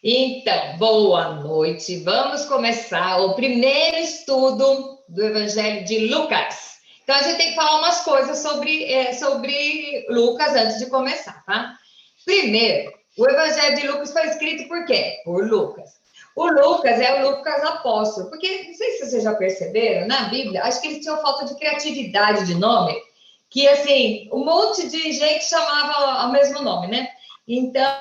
Então, boa noite. Vamos começar o primeiro estudo do Evangelho de Lucas. Então, a gente tem que falar umas coisas sobre Lucas antes de começar, tá? Primeiro, o Evangelho de Lucas foi escrito por quê? Por Lucas. O Lucas é o Lucas apóstolo, porque, não sei se vocês já perceberam, na Bíblia, acho que eles tinham falta de criatividade de nome, que, assim, um monte de gente chamava o mesmo nome, né? Então,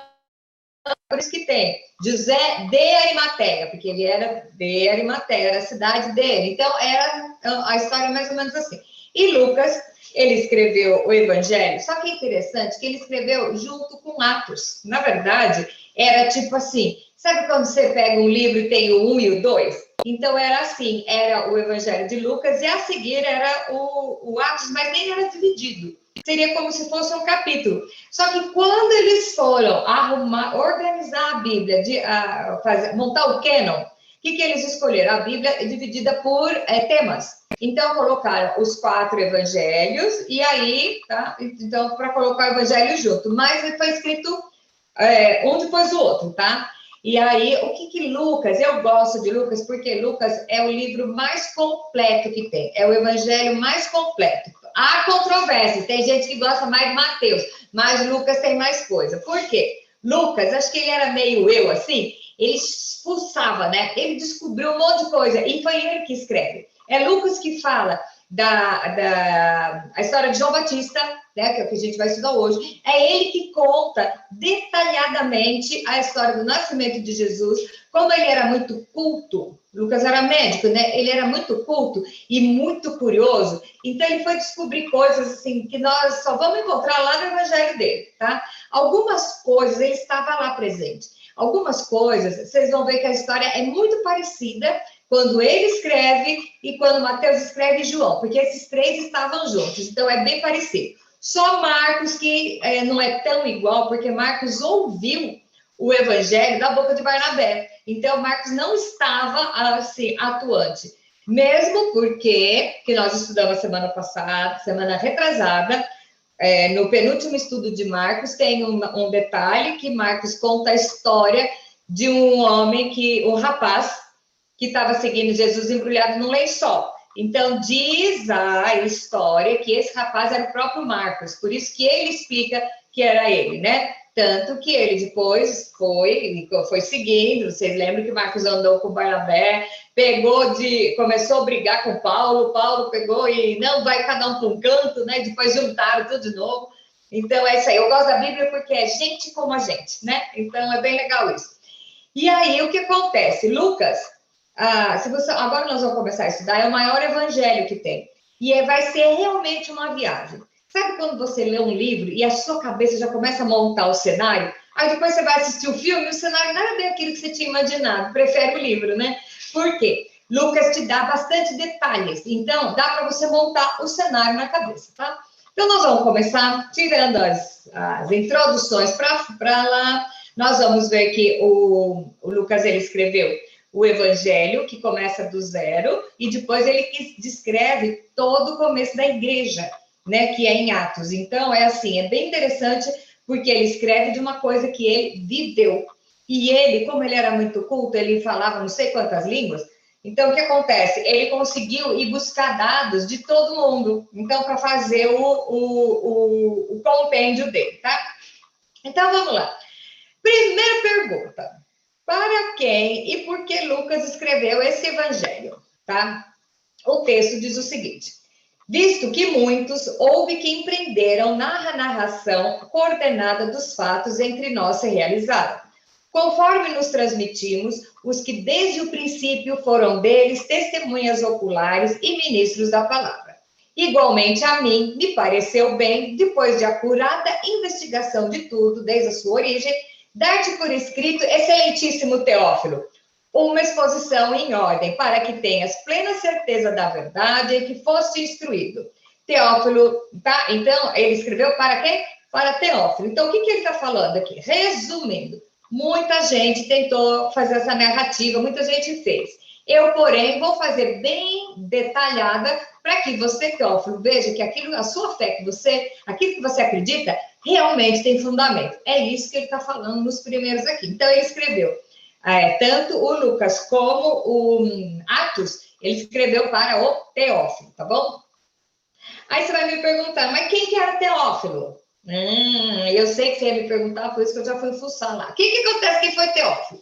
por isso que tem José de Arimateia, porque ele era de Arimateia, era a cidade dele. Então, era a história mais ou menos assim. E Lucas, ele escreveu o Evangelho, só que é interessante que ele escreveu junto com Atos. Na verdade, era tipo assim, sabe quando você pega um livro e tem o 1 e o 2? Então, era assim, era o Evangelho de Lucas e a seguir era o Atos, mas nem era dividido. Seria como se fosse um capítulo. Só que quando eles foram organizar a Bíblia, montar o canon, o que eles escolheram? A Bíblia é dividida por temas. Então, colocaram os 4 evangelhos, e aí, tá? Então, para colocar o evangelho junto. Mas foi escrito um depois do outro, tá? E aí, o que Lucas, eu gosto de Lucas, porque Lucas é o livro mais completo que tem, é o evangelho mais completo. Há controvérsias, tem gente que gosta mais de Mateus, mas Lucas tem mais coisa. Por quê? Lucas, acho que ele era meio eu, assim, ele expulsava, né? Ele descobriu um monte de coisa, e foi ele que escreve. É Lucas que fala a história de João Batista, né, que é o que a gente vai estudar hoje, é ele que conta detalhadamente a história do nascimento de Jesus, como ele era muito culto, Lucas era médico, né, ele era muito culto e muito curioso, então ele foi descobrir coisas assim, que nós só vamos encontrar lá no evangelho dele, tá? Algumas coisas, ele estava lá presente, algumas coisas, vocês vão ver que a história é muito parecida quando ele escreve e quando Mateus escreve João, porque esses 3 estavam juntos, então é bem parecido. Só Marcos que não é tão igual, porque Marcos ouviu o evangelho da boca de Barnabé, então Marcos não estava assim atuante, mesmo porque, que nós estudamos semana passada, semana retrasada, no penúltimo estudo de Marcos, tem um detalhe que Marcos conta a história de um homem um rapaz, que estava seguindo Jesus embrulhado num lençol. Então, diz a história que esse rapaz era o próprio Marcos, por isso que ele explica que era ele, né? Tanto que ele depois foi seguindo, vocês lembram que Marcos andou com Barnabé, começou a brigar com Paulo pegou e não, vai cada um para um canto, né? Depois juntaram tudo de novo. Então, é isso aí. Eu gosto da Bíblia porque é gente como a gente, né? Então, é bem legal isso. E aí, o que acontece? Lucas, agora nós vamos começar a estudar, é o maior evangelho que tem. E vai ser realmente uma viagem. Sabe quando você lê um livro e a sua cabeça já começa a montar o cenário? Aí depois você vai assistir o filme e o cenário não é bem aquilo que você tinha imaginado. Prefere o livro, né? Por quê? Lucas te dá bastante detalhes. Então, dá para você montar o cenário na cabeça, tá? Então, nós vamos começar tirando as introduções para lá. Nós vamos ver que o Lucas, ele escreveu o Evangelho, que começa do zero, e depois ele descreve todo o começo da igreja, né, que é em Atos. Então, é assim, é bem interessante, porque ele escreve de uma coisa que ele viveu. E ele, como ele era muito culto, ele falava não sei quantas línguas, então, o que acontece? Ele conseguiu ir buscar dados de todo mundo, então, para fazer o compêndio dele, tá? Então, vamos lá. Primeira pergunta. Para quem e por que Lucas escreveu esse evangelho, tá? O texto diz o seguinte: visto que muitos houve que empreenderam na narração coordenada dos fatos entre nós se realizaram, conforme nos transmitimos, os que desde o princípio foram deles testemunhas oculares e ministros da palavra. Igualmente a mim, me pareceu bem, depois de acurada investigação de tudo, desde a sua origem, dar-te por escrito, excelentíssimo Teófilo, uma exposição em ordem, para que tenhas plena certeza da verdade e que foste instruído. Teófilo, tá? Então, ele escreveu para quem? Para Teófilo. Então, o que ele está falando aqui? Resumindo, muita gente tentou fazer essa narrativa, muita gente fez. Eu, porém, vou fazer bem detalhada para que você, Teófilo, veja que a sua fé, aquilo que você acredita, realmente tem fundamento. É isso que ele está falando nos primeiros aqui. Então, ele escreveu tanto o Lucas como o Atos, ele escreveu para o Teófilo, tá bom? Aí você vai me perguntar, mas quem que era Teófilo? Eu sei que você ia me perguntar, por isso que eu já fui fuçar lá. O que acontece? Quem foi Teófilo?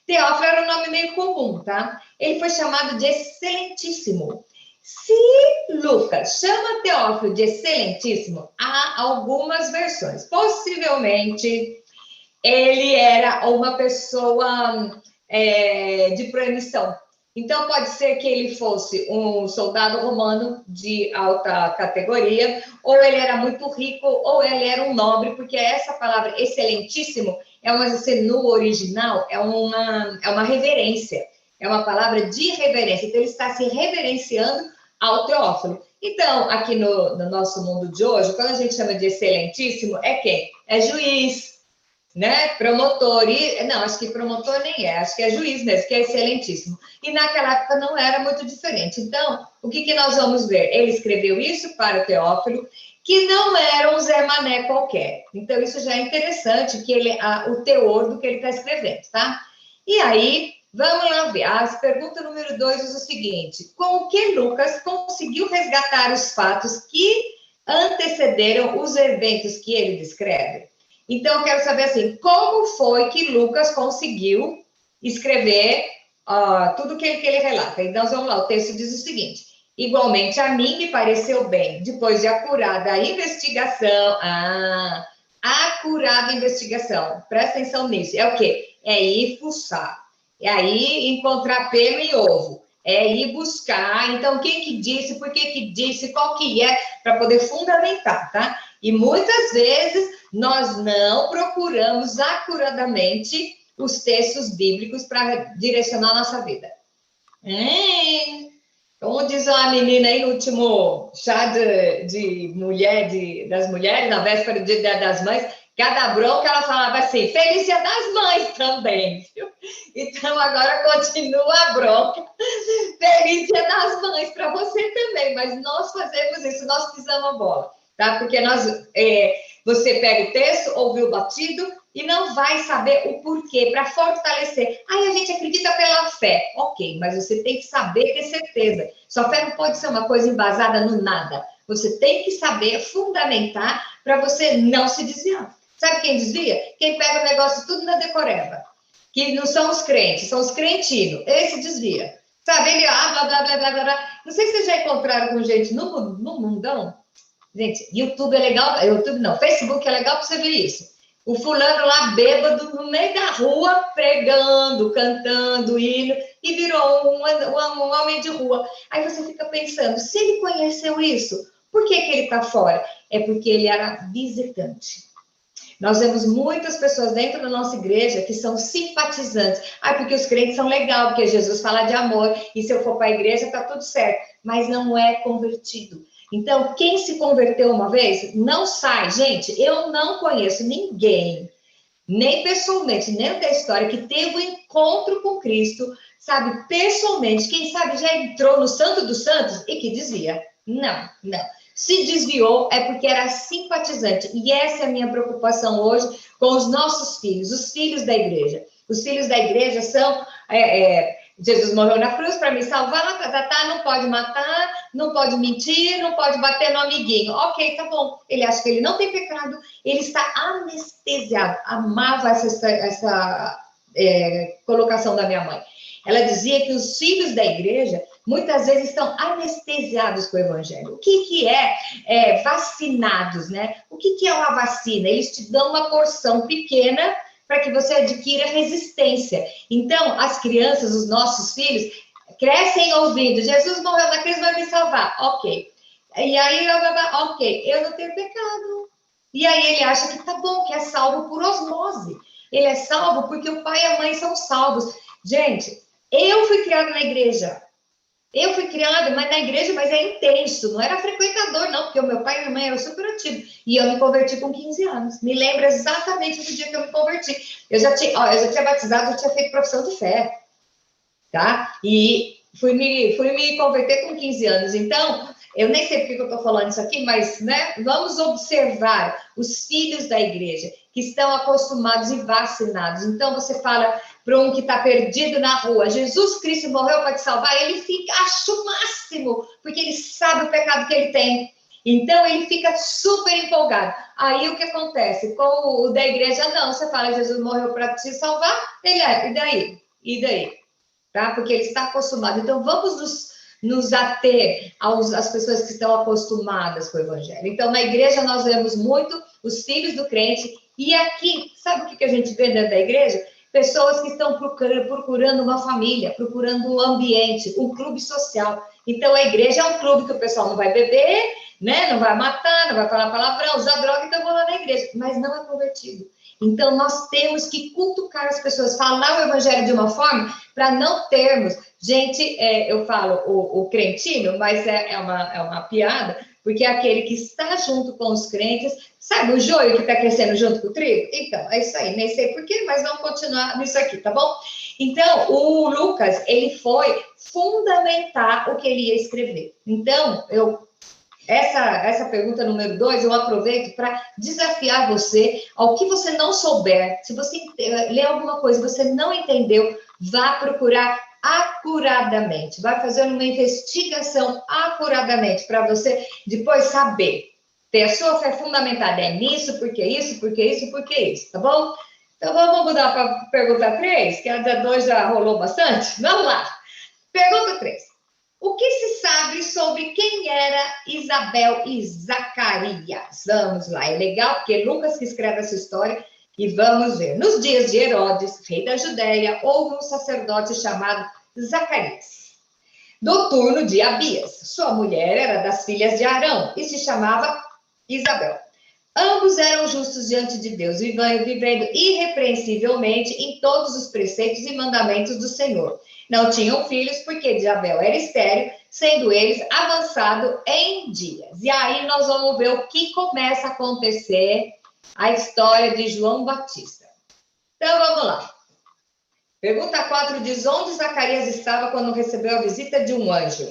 Teófilo era um nome meio comum, tá? Ele foi chamado de Excelentíssimo. Se Lucas chama Teófilo de Excelentíssimo, há algumas versões. Possivelmente, ele era uma pessoa de proemissão. Então, pode ser que ele fosse um soldado romano de alta categoria, ou ele era muito rico, ou ele era um nobre, porque essa palavra excelentíssimo no original, é uma reverência, é uma palavra de reverência. Então, ele está se reverenciando ao Teófilo. Então, aqui no nosso mundo de hoje, quando a gente chama de excelentíssimo, é quem? É juiz, né? Promotor, não, acho que promotor nem acho que é juiz mesmo, que é excelentíssimo. E naquela época não era muito diferente. Então, o que nós vamos ver? Ele escreveu isso para o Teófilo, que não era um Zé Mané qualquer. Então, isso já é interessante, que o teor do que ele está escrevendo, tá? E aí, vamos lá ver. A pergunta número 2 diz o seguinte: com o que Lucas conseguiu resgatar os fatos que antecederam os eventos que ele descreve? Então, eu quero saber assim, como foi que Lucas conseguiu escrever tudo que ele relata? Então, vamos lá, o texto diz o seguinte: igualmente, a mim me pareceu bem, depois de acurada a investigação, acurada investigação, presta atenção nisso, é o quê? É ir fuçar, é aí encontrar pelo em ovo, é ir buscar, então, quem que disse, por que disse, qual que é, para poder fundamentar, tá? E muitas vezes nós não procuramos acuradamente os textos bíblicos para direcionar a nossa vida. Como diz uma menina aí no último chá das mulheres, na véspera do Dia das Mães, cada bronca ela falava assim, Feliz Dia das Mães também, viu? Então agora continua a bronca. Feliz Dia das Mães para você também, mas nós fazemos isso, nós pisamos a bola, tá? Porque você pega o texto, ouve o batido e não vai saber o porquê, para fortalecer. Aí a gente acredita pela fé. Ok, mas você tem que saber ter certeza. Sua fé não pode ser uma coisa embasada no nada. Você tem que saber fundamentar para você não se desviar. Sabe quem desvia? Quem pega o negócio tudo na decoreba. Que não são os crentes, são os crentinos. Esse desvia. Sabe, ele, blá, blá, blá, blá, blá. Não sei se vocês já encontraram com gente no mundão. Gente, YouTube é legal, YouTube não, Facebook é legal para você ver isso. O fulano lá bêbado no meio da rua, pregando, cantando, indo, e virou um homem de rua. Aí você fica pensando, se ele conheceu isso, por que ele está fora? É porque ele era visitante. Nós vemos muitas pessoas dentro da nossa igreja que são simpatizantes. Porque os crentes são legais, porque Jesus fala de amor, e se eu for para a igreja, está tudo certo. Mas não é convertido. Então, quem se converteu uma vez, não sai. Gente, eu não conheço ninguém, nem pessoalmente, nem da história, que teve um encontro com Cristo, sabe, pessoalmente. Quem sabe já entrou no Santo dos Santos e que dizia, não. Se desviou é porque era simpatizante. E essa é a minha preocupação hoje com os nossos filhos, os filhos da igreja. Os filhos da igreja são... Jesus morreu na cruz para me salvar, não pode matar, não pode mentir, não pode bater no amiguinho. Ok, tá bom. Ele acha que ele não tem pecado, ele está anestesiado. Amava essa colocação da minha mãe. Ela dizia que os filhos da igreja muitas vezes estão anestesiados com o evangelho. O que é vacinados, né? O que é uma vacina? Eles te dão uma porção pequena para que você adquira resistência. Então, as crianças, os nossos filhos, crescem ouvindo, Jesus morreu na cruz, vai me salvar. Ok. E aí, ok, eu não tenho pecado. E aí ele acha que tá bom, que é salvo por osmose. Ele é salvo porque o pai e a mãe são salvos. Gente, eu fui criada na igreja. Eu fui criada, mas na igreja, mas é intenso, não era frequentador, não, porque o meu pai e minha mãe eram super ativos. E eu me converti com 15 anos. Me lembro exatamente do dia que eu me converti. Eu já tinha batizado, eu tinha feito profissão de fé, tá? E fui me converter com 15 anos. Então, eu nem sei porque que eu estou falando isso aqui, mas, né, vamos observar os filhos da igreja que estão acostumados e vacinados. Então, você fala para um que está perdido na rua, Jesus Cristo morreu para te salvar, ele fica, acha o máximo, porque ele sabe o pecado que ele tem. Então, ele fica super empolgado. Aí, o que acontece? Com o da igreja, não. Você fala, Jesus morreu para te salvar, ele é, e daí? E daí? Tá? Porque ele está acostumado. Então, vamos nos ater às pessoas que estão acostumadas com o evangelho. Então, na igreja, nós vemos muito os filhos do crente. E aqui, sabe o que a gente vê dentro da igreja? Pessoas que estão procurando uma família, procurando um ambiente, um clube social. Então, a igreja é um clube que o pessoal não vai beber, né? Não vai matar, não vai falar palavrão, usar droga, então vou lá na igreja. Mas não é convertido. Então, nós temos que cutucar as pessoas, falar o evangelho de uma forma para não termos... Gente, eu falo o crentinho, mas é uma piada, porque é aquele que está junto com os crentes. Sabe o joio que está crescendo junto com o trigo? Então, é isso aí. Nem sei porquê, mas vamos continuar nisso aqui, tá bom? Então, o Lucas, ele foi fundamentar o que ele ia escrever. Então, essa pergunta número 2, eu aproveito para desafiar você ao que você não souber. Se você ler alguma coisa e você não entendeu, vá procurar acuradamente. Vai fazer uma investigação acuradamente para você depois saber. Ter a sua fé fundamentada nisso, porque isso, porque isso, porque isso, tá bom? Então, vamos mudar para a pergunta 3, que a da 2 já rolou bastante. Vamos lá. Pergunta 3. O que se sabe sobre quem era Isabel e Zacarias? Vamos lá, é legal porque é Lucas que escreve essa história e vamos ver. Nos dias de Herodes, rei da Judéia, houve um sacerdote chamado Zacarias, do turno de Abias. Sua mulher era das filhas de Arão e se chamava Isabel. Ambos eram justos diante de Deus, vivendo irrepreensivelmente em todos os preceitos e mandamentos do Senhor. Não tinham filhos, porque Isabel era estéril, sendo eles avançados em dias. E aí nós vamos ver o que começa a acontecer, a história de João Batista. Então, vamos lá. Pergunta 4 diz, onde Zacarias estava quando recebeu a visita de um anjo?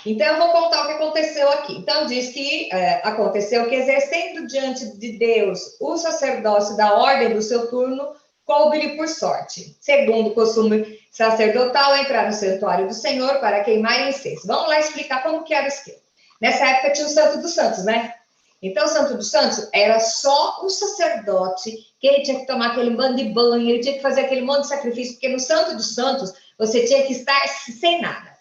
Então, eu vou contar o que aconteceu aqui. Então, diz que aconteceu que, exercendo diante de Deus o sacerdócio da ordem do seu turno, coube-lhe por sorte, segundo o costume sacerdotal, entrar no santuário do Senhor para queimar incenso. Vamos lá explicar como que era o esquema. Nessa época tinha o Santo dos Santos, né? Então, o Santo dos Santos era só o sacerdote, que ele tinha que tomar aquele bando de banho, ele tinha que fazer aquele monte de sacrifício, porque no Santo dos Santos você tinha que estar sem nada.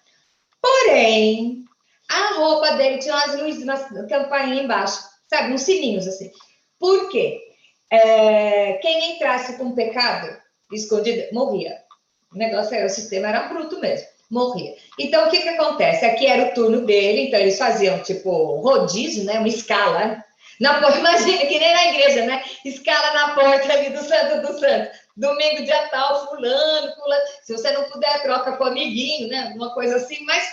Porém, a roupa dele tinha umas luzes na campainha embaixo, sabe? Uns sininhos assim. Por quê? Quem entrasse com pecado escondido, morria. O negócio o sistema era bruto mesmo, morria. Então, o que acontece? Aqui era o turno dele, então eles faziam, tipo, rodízio, né? Uma escala. Imagina que nem na igreja, né? Escala na porta ali do Santo dos Santos. Domingo, dia tal, fulano. Se você não puder, troca com o amiguinho, né? Uma coisa assim, mas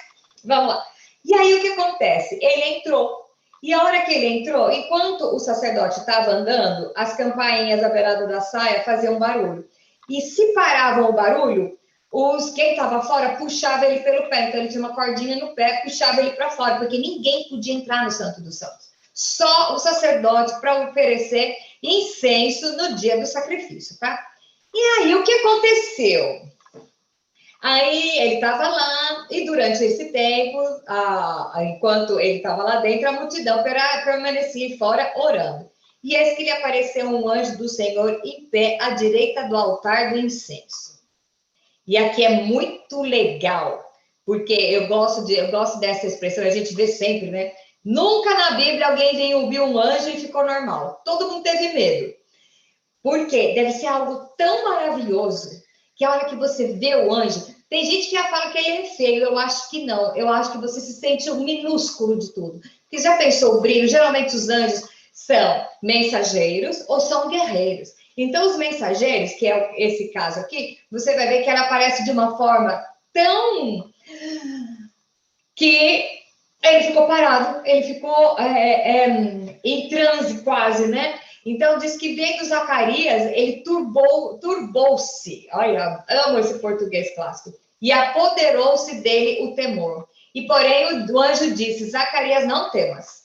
vamos lá. E aí, o que acontece? Ele entrou. E a hora que ele entrou, enquanto o sacerdote estava andando, as campainhas à beirada da saia faziam barulho. E se paravam o barulho, quem estava fora puxava ele pelo pé. Então, ele tinha uma cordinha no pé, puxava ele para fora, porque ninguém podia entrar no Santo dos Santos. Só o sacerdote para oferecer incenso no dia do sacrifício, tá? E aí, o que aconteceu? Aí ele estava lá, e durante esse tempo, enquanto ele estava lá dentro, a multidão permanecia fora orando. E eis que lhe apareceu um anjo do Senhor em pé à direita do altar do incenso. E aqui é muito legal, porque eu gosto dessa expressão, a gente vê sempre, né? Nunca na Bíblia alguém viu um anjo e ficou normal. Todo mundo teve medo. Por quê? Deve ser algo tão maravilhoso que a hora que você vê o anjo, tem gente que já fala que ele é feio, eu acho que não. Eu acho que você se sente o minúsculo de tudo. Porque já pensou o brilho? Geralmente os anjos são mensageiros ou são guerreiros. Então, os mensageiros, que é esse caso aqui, você vai ver que ela aparece de uma forma tão... que ele ficou parado, ele ficou em transe quase, né? Então, diz que vendo Zacarias, ele turbou-se. Olha, amo esse português clássico. E apoderou-se dele o temor. E porém o anjo disse, Zacarias, não temas.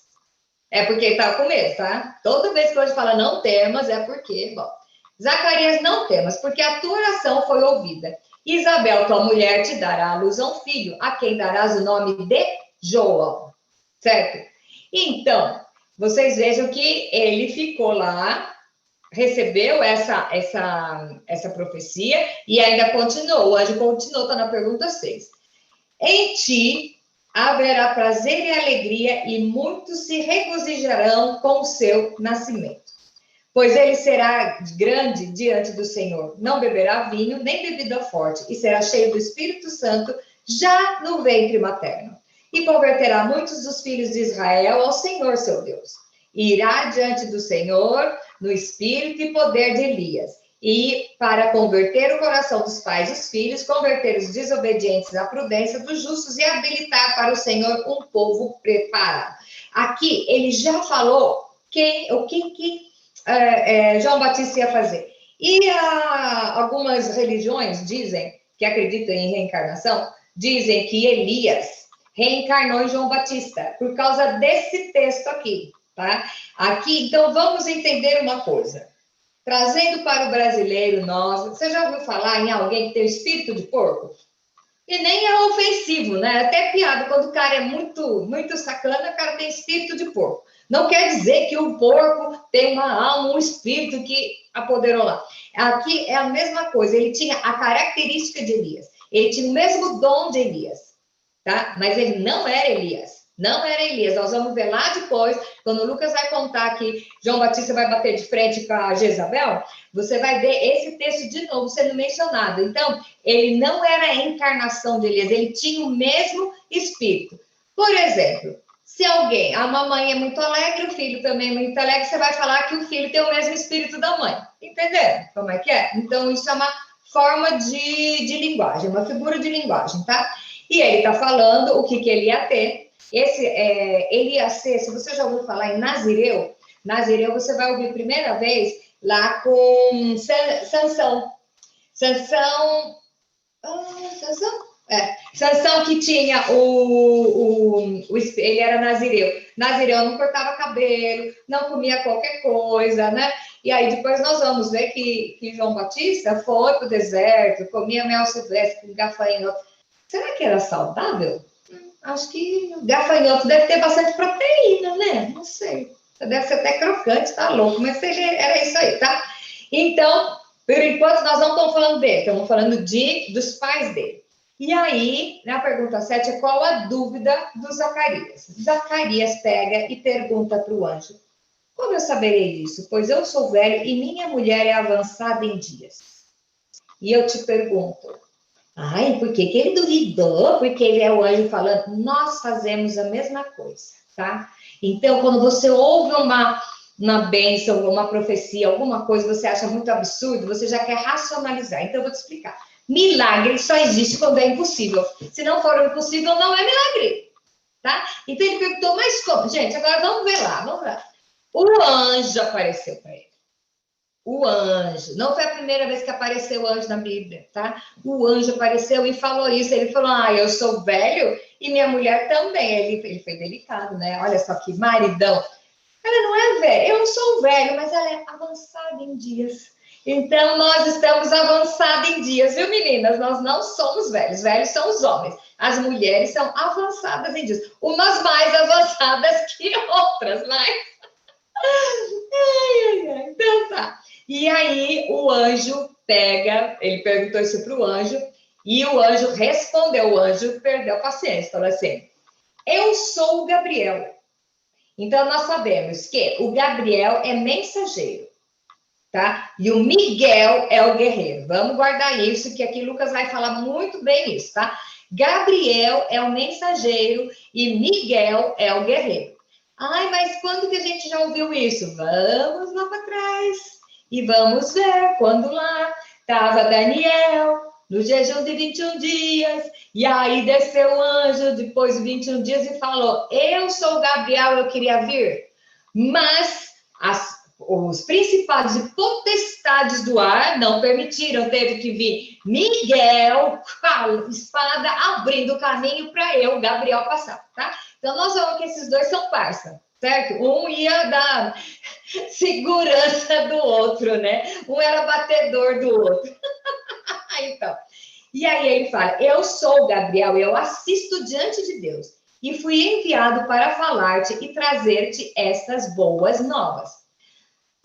É porque ele estava com medo, tá? Toda vez que o anjo fala não temas, é porque, bom, Zacarias, não temas, porque a tua oração foi ouvida. Isabel, tua mulher, te dará à luz a um filho, a quem darás o nome de João, certo? Então, vocês vejam que ele ficou lá, recebeu essa profecia e ainda continuou. O anjo continuou, está na pergunta 6. Em ti haverá prazer e alegria, e muitos se regozijarão com o seu nascimento. Pois ele será grande diante do Senhor, não beberá vinho, nem bebida forte, e será cheio do Espírito Santo já no ventre materno. E converterá muitos dos filhos de Israel ao Senhor, seu Deus. E irá diante do Senhor no espírito e poder de Elias, e para converter o coração dos pais e dos filhos, converter os desobedientes à prudência dos justos e habilitar para o Senhor um povo preparado. Aqui ele já falou o que João Batista ia fazer. E algumas religiões dizem, que acreditam em reencarnação, dizem que Elias reencarnou em João Batista, por causa desse texto aqui, tá? Aqui, então, vamos entender uma coisa. Trazendo para o brasileiro, você já ouviu falar em alguém que tem o espírito de porco? E nem é ofensivo, né? É até piada, quando o cara é muito sacana, o cara tem espírito de porco. Não quer dizer que o porco tem uma alma, um espírito que apoderou lá. Aqui é a mesma coisa, ele tinha a característica de Elias. Ele tinha o mesmo dom de Elias, tá? Mas ele não era Elias. Não era Elias. Nós vamos ver lá depois, quando o Lucas vai contar que João Batista vai bater de frente com a Jezabel, você vai ver esse texto de novo sendo mencionado. Então, ele não era a encarnação de Elias, ele tinha o mesmo espírito. Por exemplo, se a mamãe é muito alegre, o filho também é muito alegre, você vai falar que o filho tem o mesmo espírito da mãe. Entenderam como é que é? Então, isso é uma forma de linguagem, uma figura de linguagem, tá? E ele está falando o que ele ia ter. Ele ia ser, se você já ouviu falar em Nazireu, você vai ouvir a primeira vez lá com Sansão. Sansão, Sansão que tinha ele era Nazireu. Nazireu não cortava cabelo, não comia qualquer coisa, né? E aí depois nós vamos ver que João Batista foi para o deserto, comia mel silvestre com gafanhoto. Será que era saudável? Acho que o gafanhoto deve ter bastante proteína, né? Não sei. Deve ser até crocante, tá louco. Mas era isso aí, tá? Então, por enquanto, nós não estamos falando dele. Estamos falando dos pais dele. E aí, na pergunta 7, é qual a dúvida do Zacarias? Zacarias pega e pergunta para o anjo. Como eu saberei isso? Pois eu sou velho e minha mulher é avançada em dias. E eu te pergunto, por que ele duvidou? Porque ele é o anjo falando, nós fazemos a mesma coisa, tá? Então, quando você ouve uma bênção, uma profecia, alguma coisa que você acha muito absurdo, você já quer racionalizar. Então, eu vou te explicar. Milagre só existe quando é impossível. Se não for impossível, não é milagre, tá? Então, ele perguntou, mas como? Gente, agora vamos ver lá. O anjo apareceu para ele. O anjo, não foi a primeira vez que apareceu o anjo na Bíblia, tá? O anjo apareceu e falou isso. Ele falou, eu sou velho e minha mulher também. Ele foi delicado, né? Olha só que maridão. Ela não é velha, eu não sou velho, mas ela é avançada em dias. Então, nós estamos avançados em dias, viu, meninas? Nós não somos velhos, velhos são os homens. As mulheres são avançadas em dias. Umas mais avançadas que outras, mas... Então tá. E aí o anjo ele perguntou isso para o anjo, e o anjo respondeu, o anjo perdeu a paciência, falou assim, eu sou o Gabriel. Então nós sabemos que o Gabriel é mensageiro, tá? E o Miguel é o guerreiro. Vamos guardar isso, que aqui Lucas vai falar muito bem isso, tá? Gabriel é o mensageiro e Miguel é o guerreiro. Mas quando que a gente já ouviu isso? Vamos lá para trás. E vamos ver quando lá estava Daniel, no jejum de 21 dias, e aí desceu o anjo depois de 21 dias e falou, eu sou o Gabriel, eu queria vir, mas os principados e potestades do ar não permitiram, teve que vir Miguel com a espada abrindo o caminho para eu, Gabriel, passar, tá? Então, nós vemos que esses dois são parça, certo? Um ia dar segurança do outro, né? Um era batedor do outro. Então, e aí ele fala, eu sou Gabriel, eu assisto diante de Deus e fui enviado para falar-te e trazer-te estas boas novas.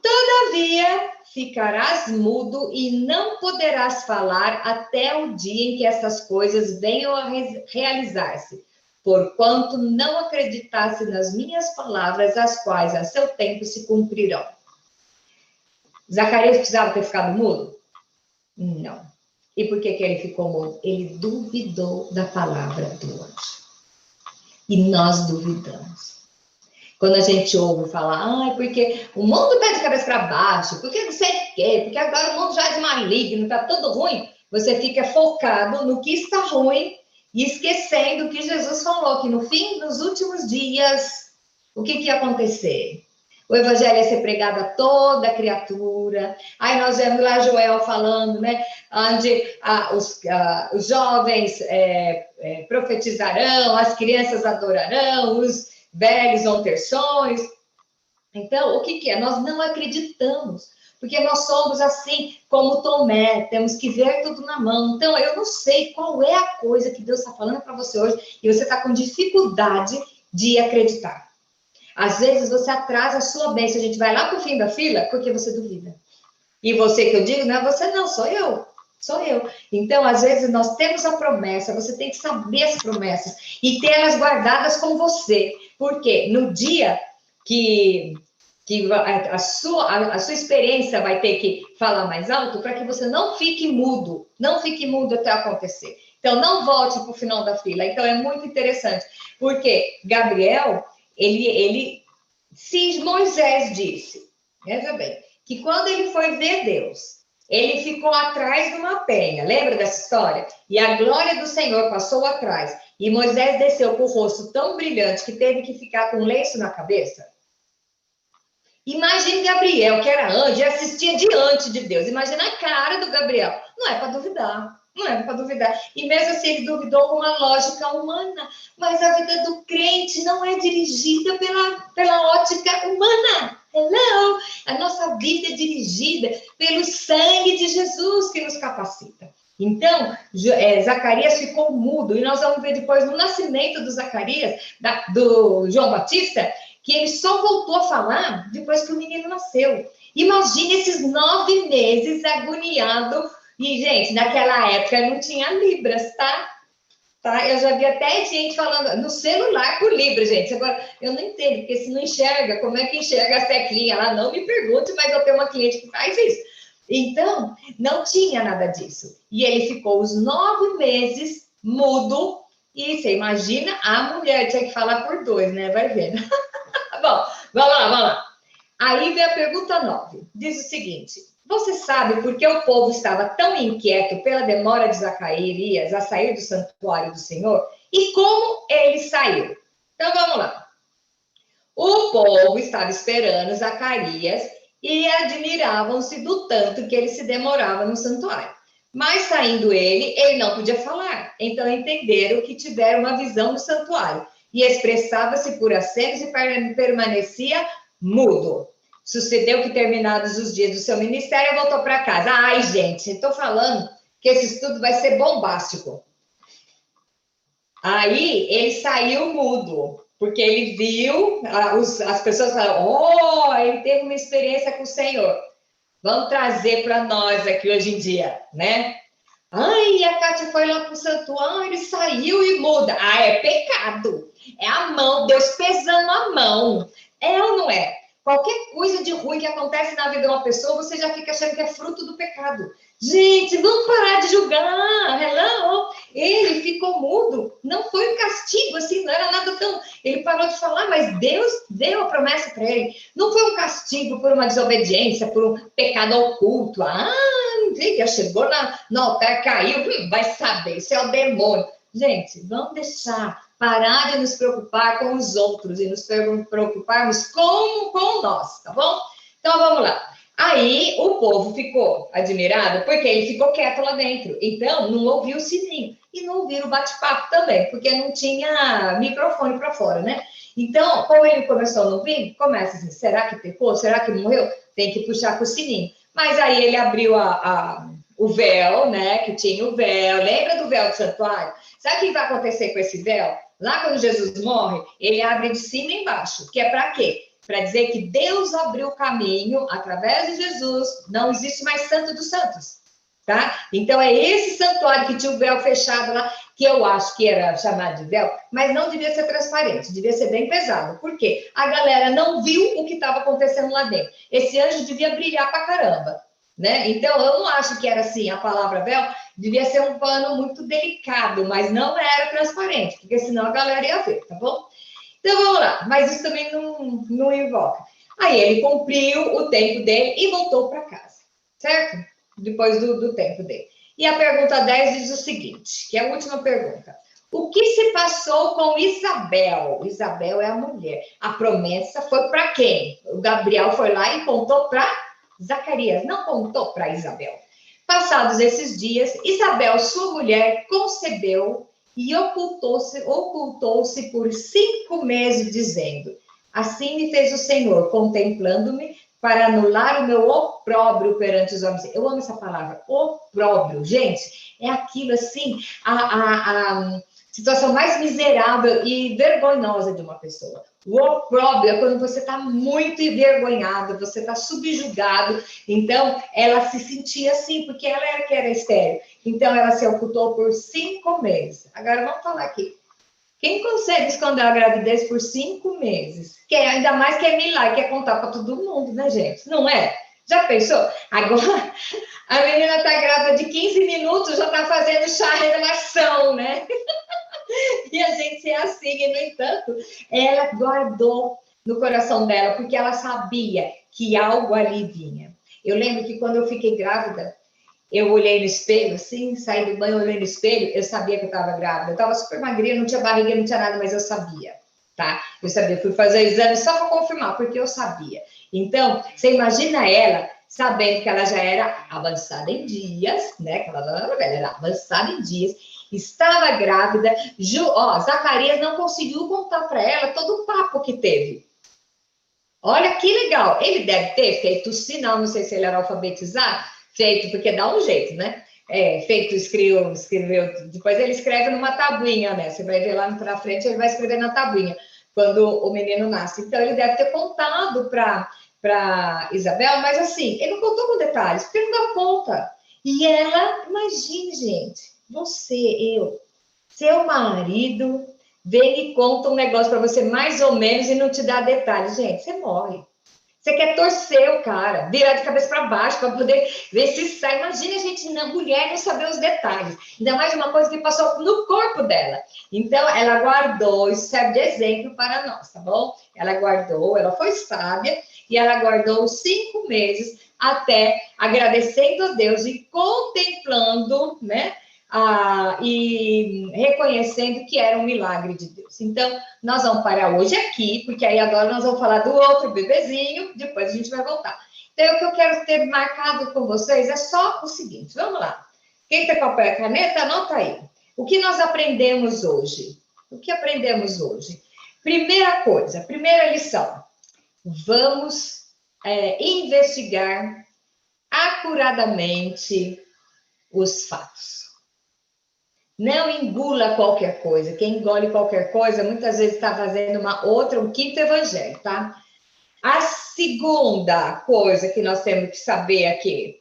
Todavia, ficarás mudo e não poderás falar até o dia em que essas coisas venham a realizar-se, porquanto não acreditasse nas minhas palavras, as quais a seu tempo se cumprirão. Zacarias precisava ter ficado mudo? Não. E por que ele ficou mudo? Ele duvidou da palavra do anjo. E nós duvidamos. Quando a gente ouve falar, porque o mundo está de cabeça para baixo, porque não sei o quê, porque agora o mundo já é de maligno, está tudo ruim, você fica focado no que está ruim e esquecendo que Jesus falou que no fim dos últimos dias, o que ia acontecer? O evangelho ia ser pregado a toda criatura. Aí nós vemos lá Joel falando, né? Onde os jovens profetizarão, as crianças adorarão, os velhos vão ter sonhos. Então, o que é? Nós não acreditamos, porque nós somos assim, como Tomé, temos que ver tudo na mão. Então, eu não sei qual é a coisa que Deus está falando para você hoje e você está com dificuldade de acreditar. Às vezes, você atrasa a sua bênção, a gente vai lá para o fim da fila porque você duvida. E você que eu digo, não é você não, sou eu. Sou eu. Então, às vezes, nós temos a promessa, você tem que saber as promessas e ter elas guardadas com você. Porque no dia que a sua experiência vai ter que falar mais alto, para que você não fique mudo até acontecer. Então, não volte para o final da fila. Então, é muito interessante, porque Gabriel, se Moisés disse, veja bem, que quando ele foi ver Deus, ele ficou atrás de uma penha, lembra dessa história? E a glória do Senhor passou atrás, e Moisés desceu com o rosto tão brilhante que teve que ficar com um lenço na cabeça. Imagine Gabriel, que era anjo, e assistia diante de Deus. Imagina a cara do Gabriel. Não é para duvidar, não é para duvidar. E mesmo assim, ele duvidou com a lógica humana. Mas a vida do crente não é dirigida pela ótica humana. Hello! A nossa vida é dirigida pelo sangue de Jesus que nos capacita. Então, Zacarias ficou mudo. E nós vamos ver depois, no nascimento do Zacarias, do João Batista, que ele só voltou a falar depois que o menino nasceu. Imagine esses 9 meses agoniado. E, gente, naquela época não tinha Libras, tá? Eu já vi até gente falando no celular por Libras, gente. Agora, eu não entendo, porque se não enxerga, como é que enxerga as teclinhas lá? Não me pergunte, mas eu tenho uma cliente que faz isso. Então, não tinha nada disso. E ele ficou os 9 meses mudo. E você imagina, a mulher tinha que falar por 2, né? Vai vendo. Bom, vamos lá. Aí vem a pergunta 9. Diz o seguinte: você sabe por que o povo estava tão inquieto pela demora de Zacarias a sair do santuário do Senhor? E como ele saiu? Então, vamos lá. O povo estava esperando Zacarias e admiravam-se do tanto que ele se demorava no santuário. Mas, saindo ele não podia falar. Então, entenderam que tiveram uma visão do santuário. E expressava-se por acenos e permanecia mudo. Sucedeu que, terminados os dias do seu ministério, voltou para casa. Ai, gente, estou falando que esse estudo vai ser bombástico. Aí, ele saiu mudo, porque ele viu, as pessoas falaram, ele teve uma experiência com o Senhor. Vamos trazer para nós aqui hoje em dia, né? Ai, a Kátia foi lá para o santuário, saiu e muda. É pecado. É a mão, Deus pesando a mão. É ou não é? Qualquer coisa de ruim que acontece na vida de uma pessoa, você já fica achando que é fruto do pecado. Gente, vamos parar de julgar. Hello? Ele ficou mudo. Não foi um castigo, assim, não era nada tão... Ele parou de falar, mas Deus deu a promessa para ele. Não foi um castigo por uma desobediência, por um pecado oculto. Já chegou no altar, caiu. Vai saber, isso é o demônio. Gente, vamos deixar... Parar de nos preocupar com os outros e nos preocuparmos com nós, tá bom? Então, vamos lá. Aí, o povo ficou admirado, porque ele ficou quieto lá dentro. Então, não ouviu o sininho. E não ouviram o bate-papo também, porque não tinha microfone para fora, né? Então, como ele começou a não ouvir, começa assim, será que pecou? Será que morreu? Tem que puxar com o sininho. Mas aí ele abriu o véu, né? Que tinha o véu. Lembra do véu do santuário? Sabe o que vai acontecer com esse véu? Lá quando Jesus morre, ele abre de cima e embaixo. Que é para quê? Para dizer que Deus abriu o caminho através de Jesus. Não existe mais santo dos santos. Tá? Então, é esse santuário que tinha o véu fechado lá, que eu acho que era chamado de véu, mas não devia ser transparente, devia ser bem pesado. Por quê? A galera não viu o que estava acontecendo lá dentro. Esse anjo devia brilhar pra caramba, né? Então, eu não acho que era assim, a palavra véu devia ser um pano muito delicado, mas não era transparente, porque senão a galera ia ver, tá bom? Então, vamos lá. Mas isso também não invoca. Aí, ele cumpriu o tempo dele e voltou para casa, certo? Depois do tempo dele. E a pergunta 10 diz o seguinte, que é a última pergunta. O que se passou com Isabel? Isabel é a mulher. A promessa foi para quem? O Gabriel foi lá e contou para Zacarias, não contou para Isabel. Passados esses dias, Isabel, sua mulher, concebeu e ocultou-se por 5 meses, dizendo: assim me fez o Senhor, contemplando-me, para anular o meu opróbrio perante os homens. Eu amo essa palavra, opróbrio. Gente, é aquilo assim, a situação mais miserável e vergonhosa de uma pessoa. O opróbrio é quando você está muito envergonhado, você está subjugado. Então, ela se sentia assim, porque ela era que era estéril. Então, ela se ocultou por 5 meses. Agora, vamos falar aqui. Quem consegue esconder a gravidez por 5 meses? Ainda mais que é milagre, quer contar para todo mundo, né, gente? Não é? Já pensou? Agora, a menina está grávida de 15 minutos, já está fazendo chá revelação, né? E a gente é assim, e no entanto, ela guardou no coração dela, porque ela sabia que algo ali vinha. Eu lembro que quando eu fiquei grávida, eu olhei no espelho, assim, saí do banho, olhei no espelho, eu sabia que eu estava grávida. Eu estava super magrinha, não tinha barriga, não tinha nada, mas eu sabia, tá? Eu sabia, fui fazer o exame só para confirmar, porque eu sabia. Então, você imagina ela sabendo que ela já era avançada em dias, né? Que ela não era avançada em dias, estava grávida. Zacarias não conseguiu contar para ela todo o papo que teve. Olha que legal. Ele deve ter feito sinal, não sei se ele era alfabetizado, feito, porque dá um jeito, né? Feito, escreveu, depois ele escreve numa tabuinha, né? Você vai ver lá para frente, ele vai escrever na tabuinha, quando o menino nasce. Então, ele deve ter contado para Isabel, mas assim, ele não contou com detalhes, porque não dá conta. E ela, imagine, gente, você, eu, seu marido vem e conta um negócio para você mais ou menos e não te dá detalhes. Gente, você morre. Você quer torcer o cara, virar de cabeça para baixo para poder ver se sai. Imagina a gente, mulher, não saber os detalhes. Ainda mais uma coisa que passou no corpo dela. Então, ela guardou, isso serve de exemplo para nós, tá bom? Ela guardou, ela foi sábia e ela guardou 5 meses até agradecendo a Deus e contemplando, né? E reconhecendo que era um milagre de Deus. Então, nós vamos parar hoje aqui, porque aí agora nós vamos falar do outro bebezinho, depois a gente vai voltar. Então, o que eu quero ter marcado com vocês é só o seguinte, vamos lá. Quem tem papel e caneta, anota aí. O que nós aprendemos hoje? O que aprendemos hoje? Primeira coisa, primeira lição. Vamos investigar acuradamente os fatos. Não engula qualquer coisa. Quem engole qualquer coisa, muitas vezes está fazendo um quinto evangelho, tá? A segunda coisa que nós temos que saber aqui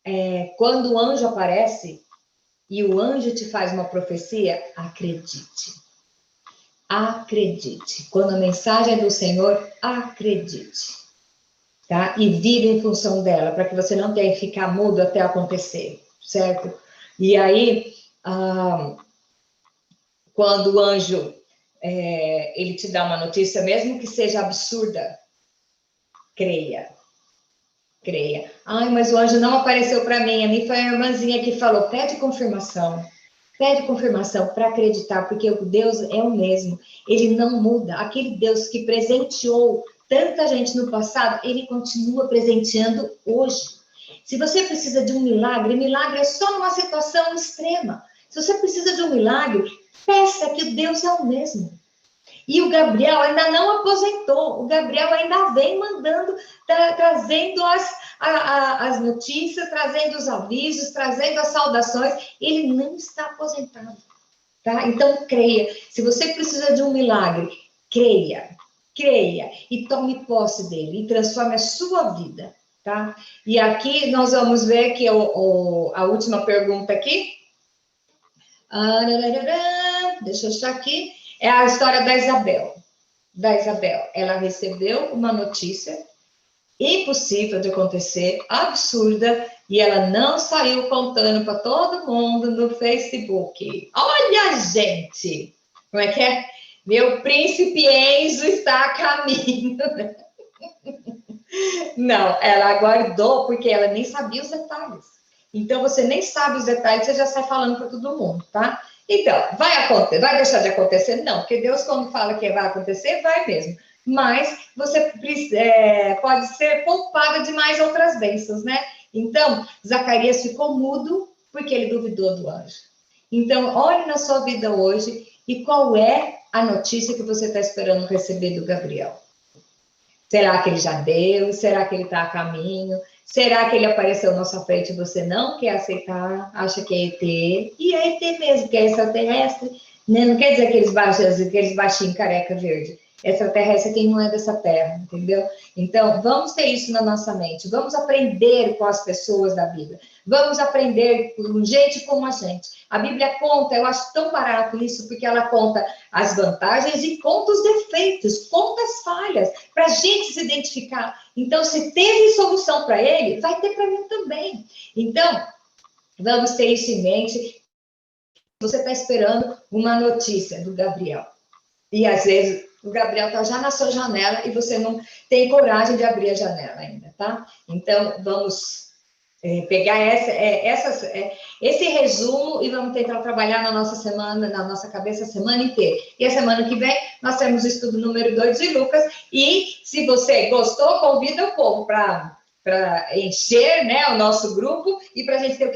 é quando o anjo aparece e o anjo te faz uma profecia, acredite. Acredite. Quando a mensagem é do Senhor, acredite. Tá? E vive em função dela, para que você não tenha que ficar mudo até acontecer, certo? E aí, quando o anjo ele te dá uma notícia, mesmo que seja absurda, creia. Creia. Ai, mas o anjo não apareceu para mim. A mim foi a irmãzinha que falou, pede confirmação para acreditar, porque o Deus é o mesmo, ele não muda. Aquele Deus que presenteou tanta gente no passado, ele continua presenteando hoje. Se você precisa de um milagre, milagre é só numa situação extrema. Se você precisa de um milagre, peça que Deus é o mesmo. E o Gabriel ainda não aposentou, o Gabriel ainda vem mandando, trazendo as notícias, trazendo os avisos, trazendo as saudações. Ele não está aposentado, tá? Então, creia. Se você precisa de um milagre, creia e tome posse dele e transforme a sua vida, tá? E aqui nós vamos ver que a última pergunta aqui. Deixa eu achar aqui. É a história da Isabel. Ela recebeu uma notícia impossível de acontecer, absurda, e ela não saiu contando para todo mundo no Facebook. Olha, gente! Como é que é? Meu príncipe Enzo está a caminho. Não, ela aguardou, porque ela nem sabia os detalhes. Então, você nem sabe os detalhes, você já sai falando para todo mundo, tá? Então, vai acontecer, vai deixar de acontecer? Não, porque Deus, quando fala que vai acontecer, vai mesmo. Mas você pode ser poupada de mais outras bênçãos, né? Então, Zacarias ficou mudo porque ele duvidou do anjo. Então, olhe na sua vida hoje e qual é a notícia que você está esperando receber do Gabriel. Será que ele já deu? Será que ele está a caminho? Será que ele apareceu na sua frente e você não quer aceitar? Acha que é ET? E é ET mesmo, que é extraterrestre. Né? Não quer dizer aqueles baixinhos careca verde. Extraterrestre é quem não é dessa terra, entendeu? Então, vamos ter isso na nossa mente. Vamos aprender com as pessoas da vida. Vamos aprender com gente como a gente. A Bíblia conta, eu acho tão barato isso, porque ela conta as vantagens e conta os defeitos, conta as falhas, para a gente se identificar. Então, se teve solução para ele, vai ter para mim também. Então, vamos ter isso em mente. Você está esperando uma notícia do Gabriel. E, às vezes, o Gabriel está já na sua janela e você não tem coragem de abrir a janela ainda, tá? Então, vamos pegar esse resumo e vamos tentar trabalhar na nossa semana, na nossa cabeça a semana inteira. E a semana que vem, nós temos o estudo número 2 de Lucas. E, se você gostou, convida o povo para encher, né, o nosso grupo e para a gente ter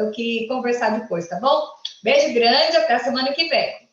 o que conversar depois, tá bom? Beijo grande, até a semana que vem.